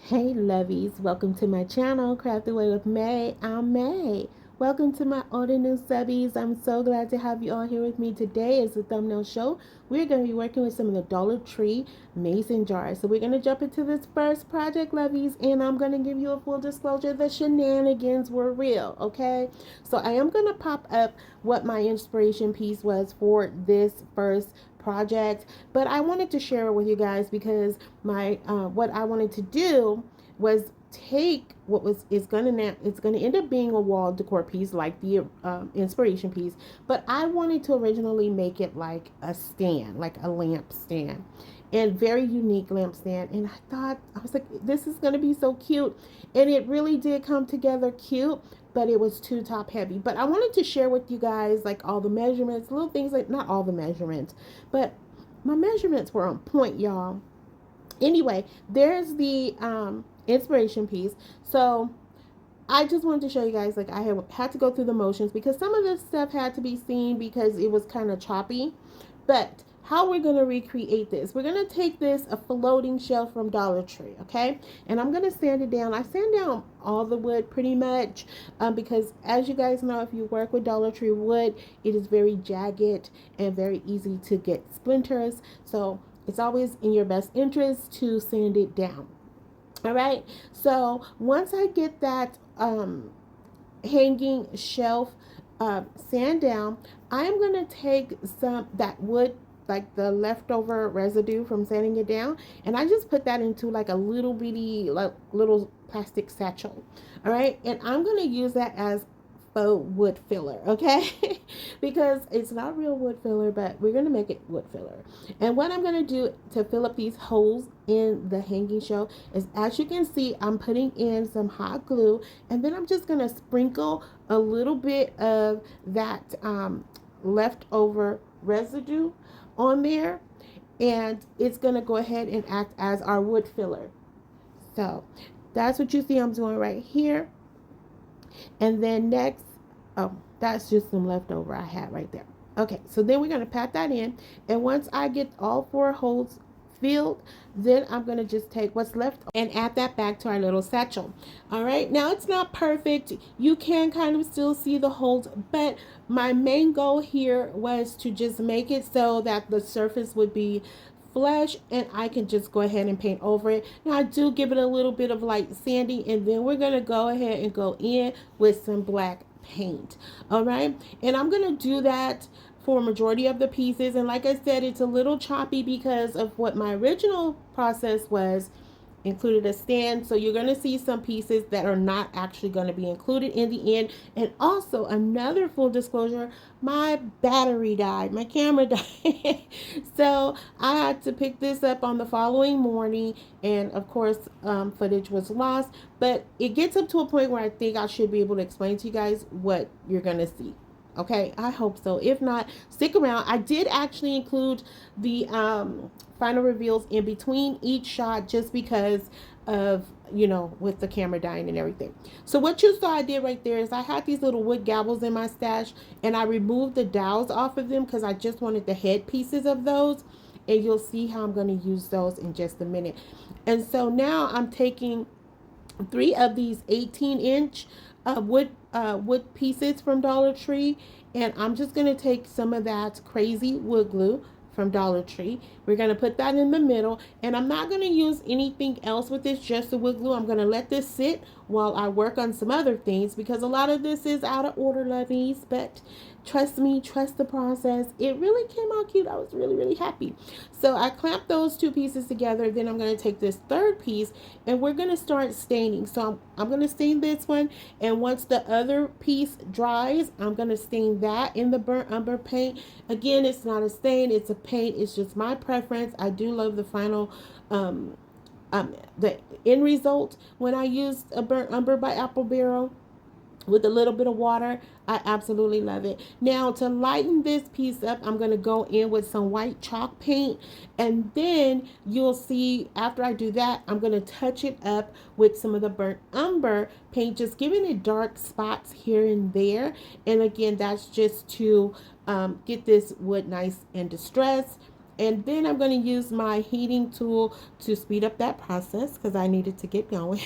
Hey lovies, welcome to my channel, Craft Away with May. I'm May. Welcome to my older new subbies. I'm so glad to have you all here with me today. As the thumbnail show, we're going to be working with some of the Dollar Tree mason jars. So we're going to jump into this first project, lovies, and I'm going to give you a full disclosure. The shenanigans were real, okay? So I am going to pop up what my inspiration piece was for this first project, but I wanted to share it with you guys because my what I wanted to do was take what was is gonna now it's gonna end up being a wall decor piece like the inspiration piece, but I wanted to originally make it like a stand, like a lamp stand, and very unique lamp stand. And I was like, this is gonna be so cute, and it really did come together cute, but it was too top heavy. But I wanted to share with you guys like all the measurements, little things, like not all the measurements, but my measurements were on point, y'all. Anyway, there's the inspiration piece. So I just wanted to show you guys, like, I had to go through the motions because some of this stuff had to be seen because it was kind of choppy. But how we're going to recreate this, we're going to take this, a floating shelf from Dollar Tree, okay? And I'm going to sand it down. I sand down all the wood pretty much because, as you guys know, if you work with Dollar Tree wood, it is very jagged and very easy to get splinters. So it's always in your best interest to sand it down. All right. So once I get that hanging shelf sand down, I'm going to take some that wood, like the leftover residue from sanding it down, and I just put that into like a little bitty, like little plastic satchel. All right. And I'm going to use that as faux wood filler, okay? Because it's not real wood filler, but we're going to make it wood filler. And what I'm going to do to fill up these holes in the hanging shelf is, as you can see, I'm putting in some hot glue, and then I'm just going to sprinkle a little bit of that leftover residue on there, and it's going to go ahead and act as our wood filler. So that's what you see I'm doing right here. And then next, oh, that's just some leftover I had right there. Okay, so then we're going to pat that in. And once I get all 4 holes filled, then I'm going to just take what's left and add that back to our little satchel. All right, now it's not perfect. You can kind of still see the holes, but my main goal here was to just make it so that the surface would be flesh and I can just go ahead and paint over it. Now I do give it a little bit of light sanding, and then we're going to go ahead and go in with some black paint. All right, and I'm going to do that for a majority of the pieces. And like I said, it's a little choppy because of what my original process was. Included a stand, so you're going to see some pieces that are not actually going to be included in the end. And also, another full disclosure, my battery died, my camera died. So I had to pick this up on the following morning, and of course footage was lost, but it gets up to a point where I think I should be able to explain to you guys what you're going to see. Okay, I hope so. If not, stick around. I did actually include the final reveals in between each shot just because of, you know, with the camera dying and everything. So what you saw I did right there is I had these little wood gavels in my stash, and I removed the dowels off of them because I just wanted the head pieces of those. And you'll see how I'm going to use those in just a minute. And so now I'm taking 3 of these 18-inch wood pieces from Dollar Tree, and I'm just going to take some of that crazy wood glue from Dollar Tree. We're going to put that in the middle, and I'm not going to use anything else with this, just the wood glue. I'm going to let this sit while I work on some other things because a lot of this is out of order, lovies, but trust me, trust the process. It really came out cute. I was really happy. So I clamped those 2 pieces together. Then I'm going to take this 3rd piece and we're going to start staining. So I'm going to stain this one, and once the other piece dries, I'm going to stain that in the burnt umber paint. Again, it's not a stain, it's a paint. It's just my preference. I do love the final the end result when I used a burnt umber by Apple Barrel with a little bit of water. I absolutely love it. Now to lighten this piece up, I'm going to go in with some white chalk paint, and then you'll see after I do that, I'm going to touch it up with some of the burnt umber paint, just giving it dark spots here and there. And again, that's just to get this wood nice and distressed. And then I'm going to use my heating tool to speed up that process because I needed to get going.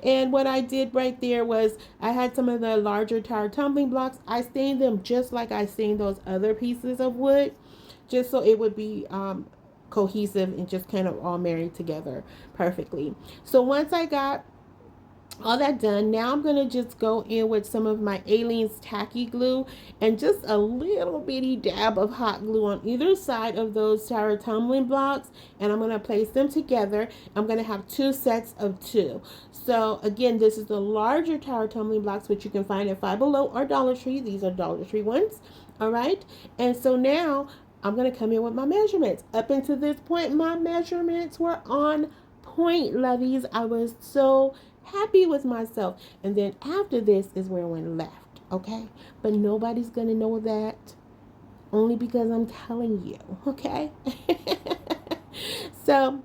And what I did right there was I had some of the larger tower tumbling blocks. I stained them just like I stained those other pieces of wood, just so it would be cohesive and just kind of all married together perfectly. So once I got all that done, now I'm going to just go in with some of my Aleene's tacky glue and just a little bitty dab of hot glue on either side of those tower tumbling blocks, and I'm going to place them together. I'm going to have two sets of two. So again, this is the larger tower tumbling blocks, which you can find at Five Below or Dollar Tree. These are Dollar Tree ones. All right, and so now I'm going to come in with my measurements. Up until this point, my measurements were on point, lovies. I was so happy with myself. And then after this is where I went left, okay? But nobody's going to know that, only because I'm telling you, okay? So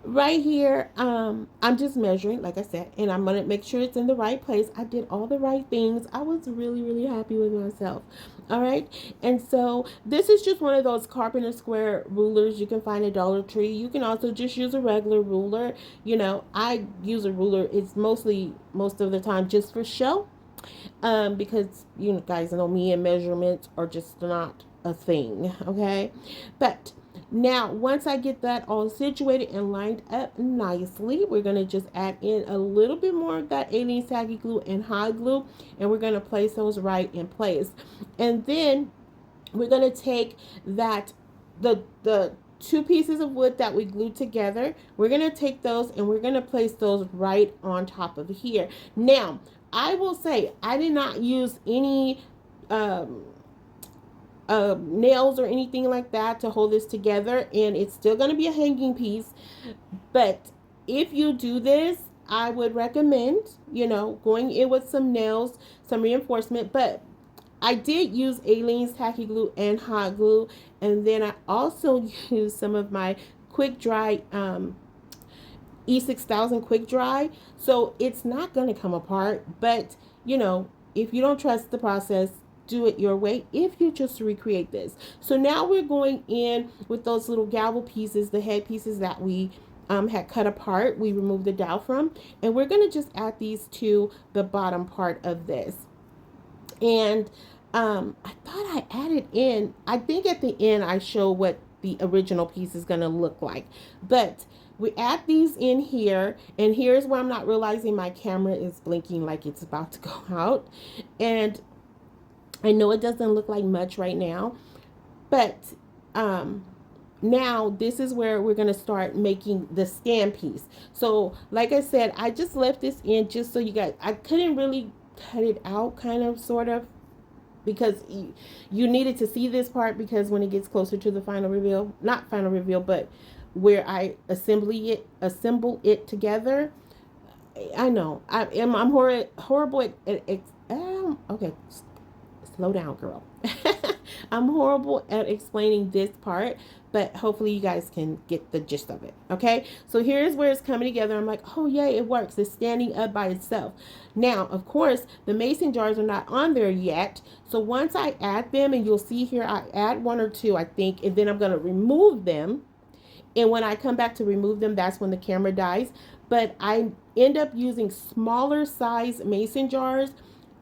right here, I'm just measuring, like I said, and I'm going to make sure it's in the right place. I did all the right things. I was really, really happy with myself. All right. And so this is just one of those carpenter square rulers you can find at Dollar Tree. You can also just use a regular ruler. You know, I use a ruler. It's mostly, most of the time, just for show. Because you guys know me and measurements are just not a thing. Okay. But now, once I get that all situated and lined up nicely, we're going to just add in a little bit more of that Aleene's tacky glue and hot glue, and we're going to place those right in place. And then we're going to take that, the two pieces of wood that we glued together, we're going to take those and we're going to place those right on top of here. Now, I will say I did not use any nails or anything like that to hold this together, and it's still going to be a hanging piece. But if you do this, I would recommend, you know, going in with some nails, some reinforcement. But I did use Aleene's tacky glue and hot glue, and then I also used some of my quick dry E6000 quick dry, so it's not going to come apart. But you know, if you don't trust the process, do it your way if you just recreate this. So now we're going in with those little gavel pieces, the head pieces that we had cut apart, we removed the dowel from, and we're going to just add these to the bottom part of this. And I thought I added in, I think at the end I show what the original piece is going to look like, but we add these in here, and here's where I'm not realizing my camera is blinking like it's about to go out. And I know it doesn't look like much right now, but now this is where we're going to start making the stand piece. So like I said, I just left this in just so you guys, I couldn't really cut it out, kind of, sort of, because you needed to see this part, because when it gets closer to the final reveal, not final reveal, but where I assemble it together. I know I'm horrible at okay, slow down, girl. I'm horrible at explaining this part, but hopefully you guys can get the gist of it. Okay, so here's where it's coming together. I'm like, oh yay, it works. It's standing up by itself. Now, of course, the mason jars are not on there yet. So once I add them, and you'll see here, I add one or two, I think, and then I'm going to remove them. And when I come back to remove them, that's when the camera dies. But I end up using smaller size mason jars.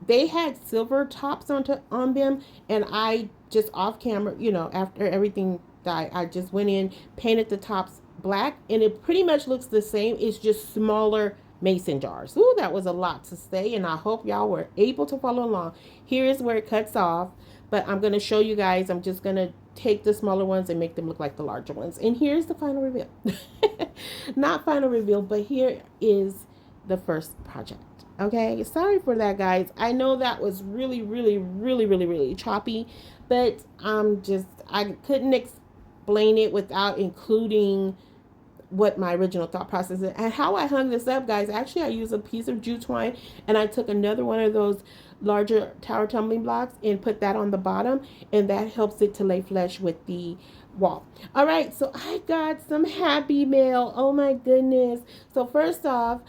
They had silver tops on them, and I just off camera, you know, after everything died, I just went in, painted the tops black, and it pretty much looks the same. It's just smaller mason jars. Ooh, that was a lot to say, and I hope y'all were able to follow along. Here is where it cuts off, but I'm going to show you guys. I'm just going to take the smaller ones and make them look like the larger ones. And here's the final reveal. Not final reveal, but here is the first project. Okay, sorry for that, guys. I know that was really choppy, but I couldn't explain it without including what my original thought process is. And how I hung this up, guys, actually I used a piece of jute twine, and I took another one of those larger tower tumbling blocks and put that on the bottom, and that helps it to lay flush with the wall. All right, so I got some happy mail. Oh my goodness. So first off,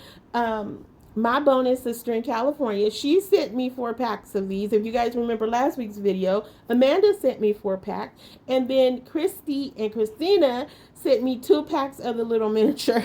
my bonus sister in California, she sent me 4 packs of these. If you guys remember last week's video, Amanda sent me 4 packs. And then Christy and Christina sent me 2 packs of the little miniature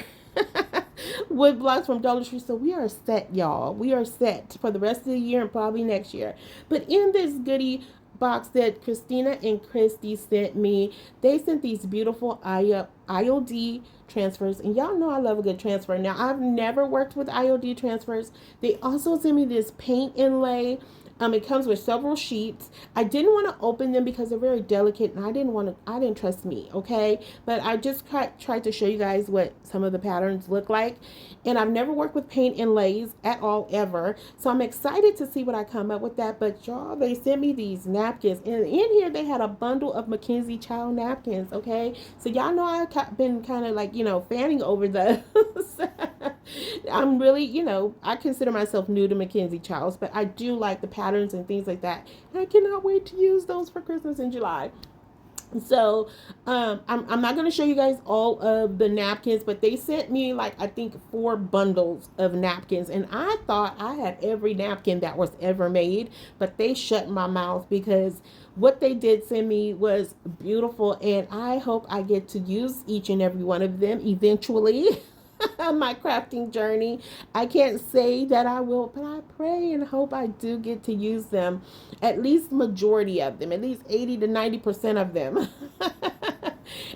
wood blocks from Dollar Tree. So we are set, y'all. We are set for the rest of the year and probably next year. But in this goodie box that Christina and Christy sent me, they sent these beautiful IOD transfers, and y'all know I love a good transfer. Now, I've never worked with IOD transfers. They also sent me this paint inlay. It comes with several sheets. I didn't want to open them because they're very delicate, and I didn't trust me, okay? But I just tried to show you guys what some of the patterns look like. And I've never worked with paint inlays at all, ever. So I'm excited to see what I come up with that. But y'all, they sent me these napkins. And in here, they had a bundle of Mackenzie Child napkins, okay? So y'all know I've been kind of like, fanning over those. I'm really, I consider myself new to Mackenzie Childs, but I do like the patterns and things like that. And I cannot wait to use those for Christmas in July. So I'm not going to show you guys all of the napkins, but they sent me like I think 4 bundles of napkins, and I thought I had every napkin that was ever made, but they shut my mouth because what they did send me was beautiful, and I hope I get to use each and every one of them eventually. My crafting journey. I can't say that I will, but I pray and hope I do get to use them, at least majority of them, at least 80 to 90% of them.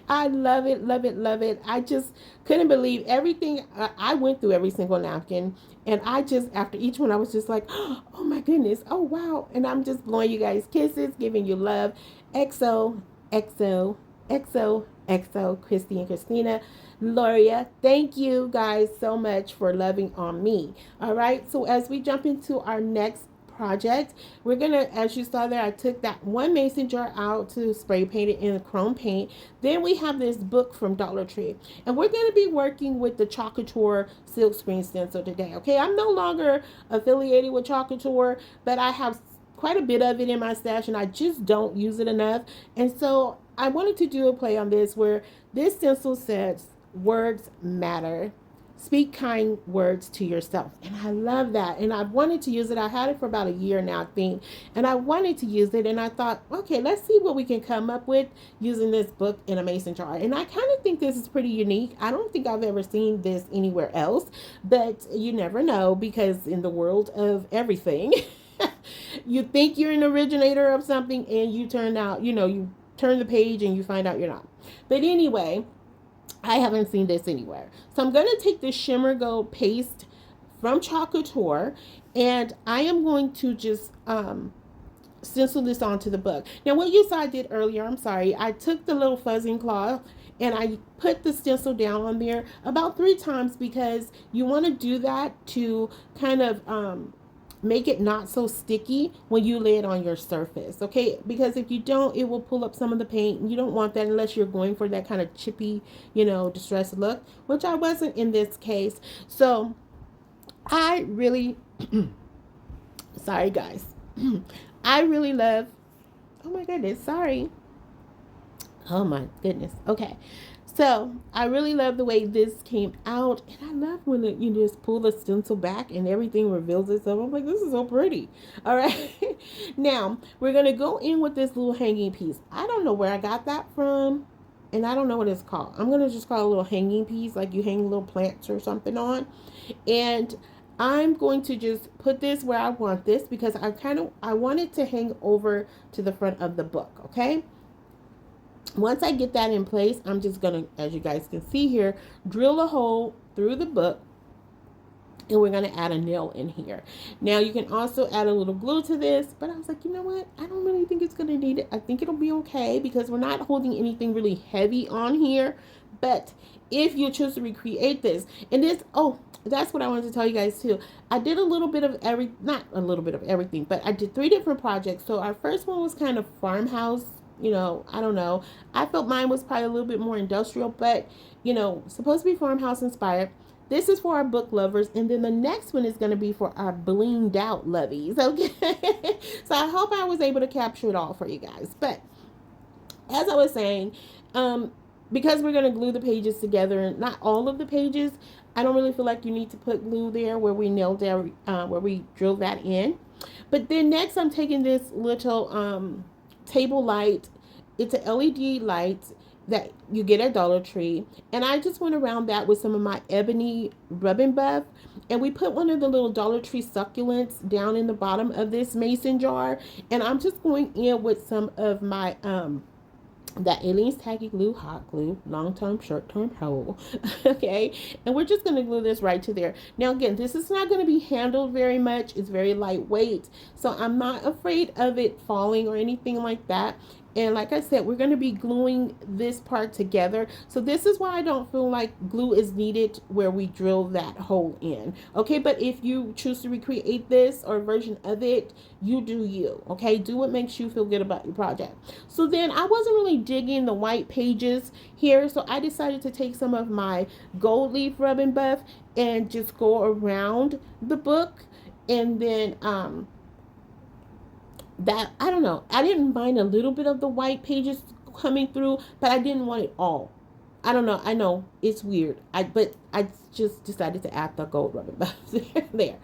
I love it, love it, love it. I just couldn't believe everything. I went through every single napkin, and I just, after each one, I was just like, oh my goodness, oh wow. And I'm just blowing you guys kisses, giving you love. XO, XO, XO, XO, Christy and Christina. Loria, thank you guys so much for loving on me. All right, so as we jump into our next project, we're gonna, as you saw there, I took that one mason jar out to spray paint it in chrome paint. Then we have this book from Dollar Tree, and we're gonna be working with the Chalkator silk screen stencil today. Okay, I'm no longer affiliated with Chalkator, but I have quite a bit of it in my stash, and I just don't use it enough. And so I wanted to do a play on this where this stencil says, words matter. Speak kind words to yourself. And I love that. And I wanted to use it. I had it for about a year now, I think. And I wanted to use it. And I thought, okay, let's see what we can come up with using this book in a mason jar. And I kind of think this is pretty unique. I don't think I've ever seen this anywhere else. But you never know, because in the world of everything, you think you're an originator of something and you turn out, you turn the page and you find out you're not. But anyway, I haven't seen this anywhere. So I'm going to take the Shimmer Gold paste from Chalkator, and I am going to just stencil this onto the book. Now, what you saw I did earlier, I'm sorry, I took the little fuzzing cloth and I put the stencil down on there about 3 times, because you want to do that to kind of make it not so sticky when you lay it on your surface, okay? Because if you don't, it will pull up some of the paint, and you don't want that unless you're going for that kind of chippy, distressed look, which I wasn't in this case. So I really, sorry guys, I really love, oh my goodness, sorry. Oh my goodness, okay. So I really love the way this came out, and I love when you just pull the stencil back and everything reveals itself. I'm like, this is so pretty. All right, now we're gonna go in with this little hanging piece. I don't know where I got that from, and I don't know what it's called. I'm gonna just call it a little hanging piece, like you hang little plants or something on. And I'm going to just put this where I want this, because I want it to hang over to the front of the book. Okay. Once I get that in place, I'm just going to, as you guys can see here, drill a hole through the book, and we're going to add a nail in here. Now, you can also add a little glue to this, but I was like, you know what? I don't really think it's going to need it. I think it'll be okay, because we're not holding anything really heavy on here. But if you choose to recreate this, and this, that's what I wanted to tell you guys too. I did a little bit of not a little bit of everything, but I did 3 different projects. So our first one was kind of farmhouse. I don't know. I felt mine was probably a little bit more industrial, but, supposed to be farmhouse inspired. This is for our book lovers. And then the next one is going to be for our blinged out lovies. Okay. So I hope I was able to capture it all for you guys. But as I was saying, because we're going to glue the pages together, and not all of the pages, I don't really feel like you need to put glue there where we nailed down, where we drilled that in. But then next I'm taking this little table light. It's an LED light that you get at Dollar Tree. And I just went around that with some of my ebony rubbing buff. And we put one of the little Dollar Tree succulents down in the bottom of this mason jar. And I'm just going in with some of my that Aleene's Tacky Glue, hot glue, long term, short term hold. Okay, and we're just going to glue this right to there. Now again, this is not going to be handled very much. It's very lightweight, so I'm not afraid of it falling or anything like that. And like I said, we're going to be gluing this part together. So this is why I don't feel like glue is needed where we drill that hole in. Okay, but if you choose to recreate this or a version of it, you do you. Okay, do what makes you feel good about your project. So then I wasn't really digging the white pages here. So I decided to take some of my gold leaf rubbing buff and just go around the book. And then that, I don't know, I didn't mind a little bit of the white pages coming through, but I didn't want it all. I don't know, I know it's weird, but I just decided to add the gold rubber buffs there.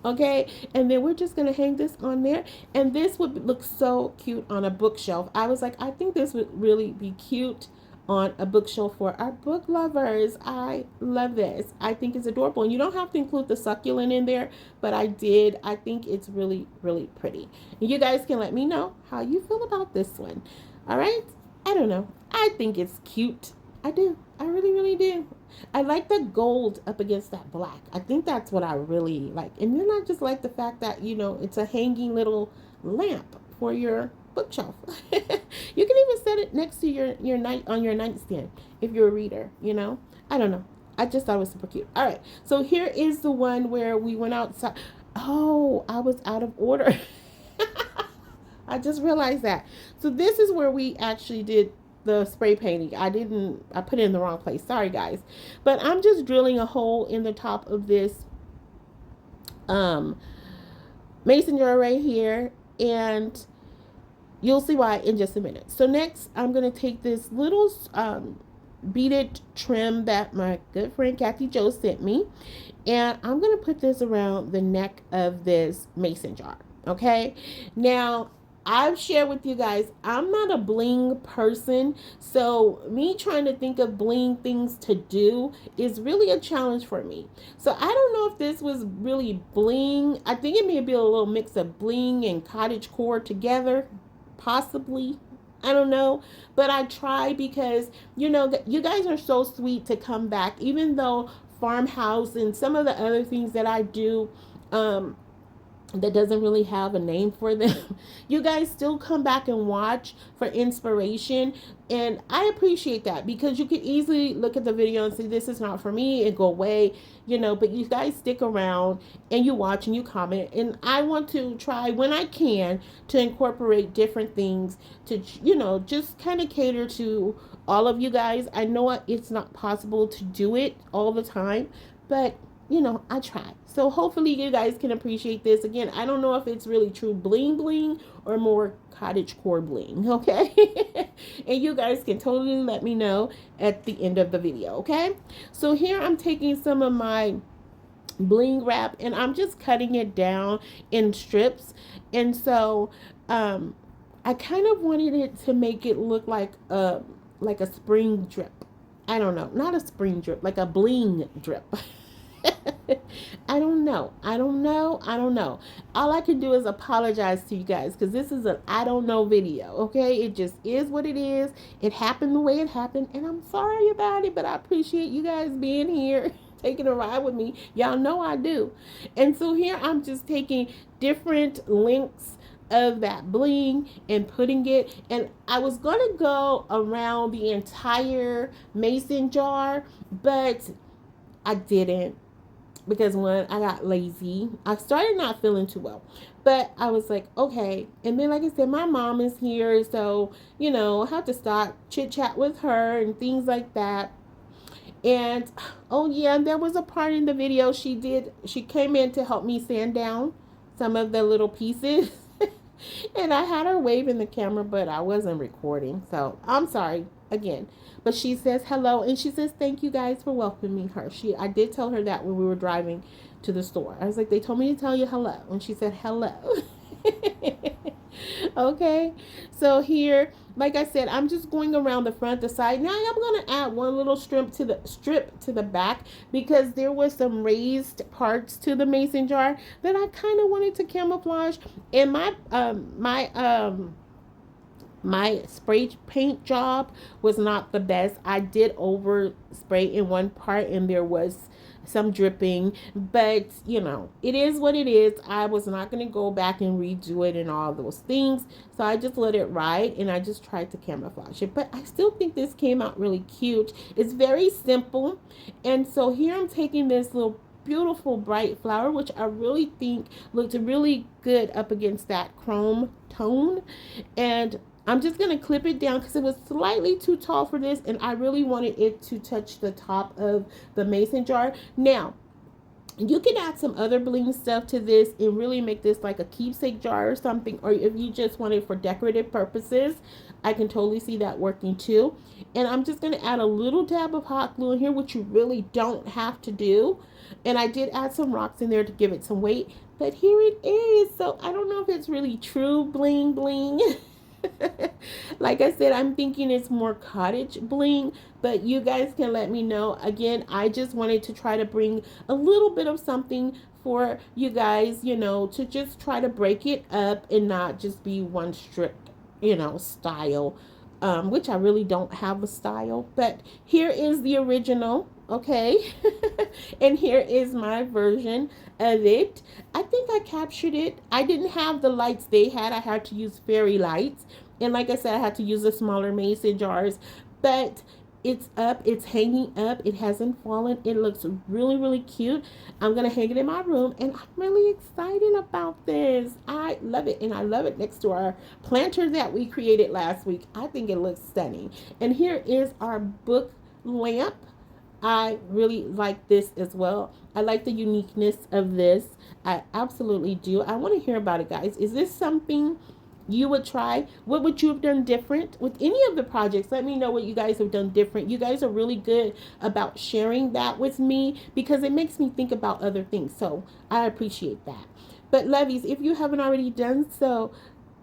Okay, and then we're just gonna hang this on there, and this would look so cute on a bookshelf. I was like, I think this would really be cute on a bookshelf for our book lovers. I love this. I think it's adorable. And you don't have to include the succulent in there, but I did. I think it's really, really pretty. And you guys can let me know how you feel about this one. All right? I don't know. I think it's cute. I do. I really, really do. I like the gold up against that black. I think that's what I really like. And then I just like the fact that, you know, it's a hanging little lamp for your bookshelf. You can even set it next to your night on your nightstand if you're a reader, you know. I don't know, I just thought it was super cute. All right, so here is the one where we went outside. Oh, I was out of order. I just realized that. So this is where we actually did the spray painting. I put it in the wrong place, sorry guys. But I'm just drilling a hole in the top of this mason jar right here, and you'll see why in just a minute. So next, I'm going to take this little beaded trim that my good friend Kathy Jo sent me, and I'm going to put this around the neck of this mason jar. Okay, now I've shared with you guys, I'm not a bling person, so me trying to think of bling things to do is really a challenge for me. So I don't know if this was really bling. I think it may be a little mix of bling and cottage core together, possibly. I don't know, but I try because, you know, you guys are so sweet to come back, even though Farmhouse and some of the other things that I do, that doesn't really have a name for them, you guys still come back and watch for inspiration, and I appreciate that, because you could easily look at the video and say this is not for me and go away, you know, but you guys stick around and you watch and you comment, and I want to try when I can to incorporate different things to, you know, just kind of cater to all of you guys. I know it's not possible to do it all the time, but you know, I try. So hopefully you guys can appreciate this. Again, I don't know if it's really true bling bling or more cottage core bling, okay? And you guys can totally let me know at the end of the video, okay? So here I'm taking some of my bling wrap and I'm just cutting it down in strips. And so I kind of wanted it to make it look like a spring drip. I don't know, not a spring drip, like a bling drip. I don't know. All I can do is apologize to you guys, because this is an I don't know video, okay? It just is what it is. It happened the way it happened, and I'm sorry about it, but I appreciate you guys being here, taking a ride with me. Y'all know I do. And so here I'm just taking different lengths of that bling and putting it, and I was gonna go around the entire mason jar, but I didn't, because when I got lazy, I started not feeling too well, but I was like, okay. And then, like I said, my mom is here, so, you know, I have to stop chit chat with her and things like that. And oh yeah, there was a part in the video she came in to help me sand down some of the little pieces. And I had her wave in the camera, but I wasn't recording, so I'm sorry. again. But she says hello, and she says thank you guys for welcoming her. I did tell her that when we were driving to the store. I was like, they told me to tell you hello, and she said hello. Okay, so here, like I said, I'm just going around the front, the side. Now I'm going to add one little strip to the back, because there was some raised parts to the mason jar that I kind of wanted to camouflage. And my spray paint job was not the best. I did over spray in one part, and there was some dripping, but you know, it is what it is. I was not going to go back and redo it and all those things, so I just let it ride, and I just tried to camouflage it. But I still think this came out really cute. It's very simple. And so here I'm taking this little beautiful bright flower, which I really think looked really good up against that chrome tone, and I'm just going to clip it down because it was slightly too tall for this, and I really wanted it to touch the top of the mason jar. Now, you can add some other bling stuff to this and really make this like a keepsake jar or something, or if you just want it for decorative purposes, I can totally see that working too. And I'm just going to add a little dab of hot glue in here, which you really don't have to do. And I did add some rocks in there to give it some weight, but here it is. So I don't know if it's really true bling bling. Like I said, I'm thinking it's more cottage bling, but you guys can let me know. Again, I just wanted to try to bring a little bit of something for you guys, you know, to just try to break it up and not just be one strict, you know, style, which I really don't have a style. But here is the original, okay? And here is my version of it. I think I captured it. I didn't have the lights they had. I had to use fairy lights. And like I said, I had to use the smaller mason jars. But it's up. It's hanging up. It hasn't fallen. It looks really, really cute. I'm going to hang it in my room. And I'm really excited about this. I love it. And I love it next to our planter that we created last week. I think it looks stunning. And here is our book lamp. I really like this as well. I like the uniqueness of this. I absolutely do. I want to hear about it, guys. Is this something you would try? What would you have done different with any of the projects? Let me know what you guys have done different. You guys are really good about sharing that with me because it makes me think about other things. So I appreciate that. But lovies, if you haven't already done so,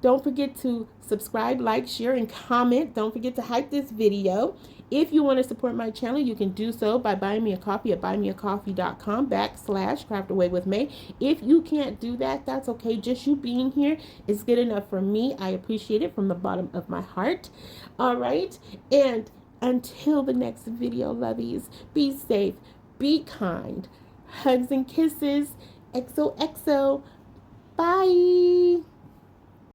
don't forget to subscribe, like, share, and comment. Don't forget to hype this video. If you want to support my channel, you can do so by buying me a coffee at buymeacoffee.com/craftaway with May. If you can't do that, that's okay. Just you being here is good enough for me. I appreciate it from the bottom of my heart. All right. And until the next video, lovies, be safe, be kind. Hugs and kisses. XOXO. Bye.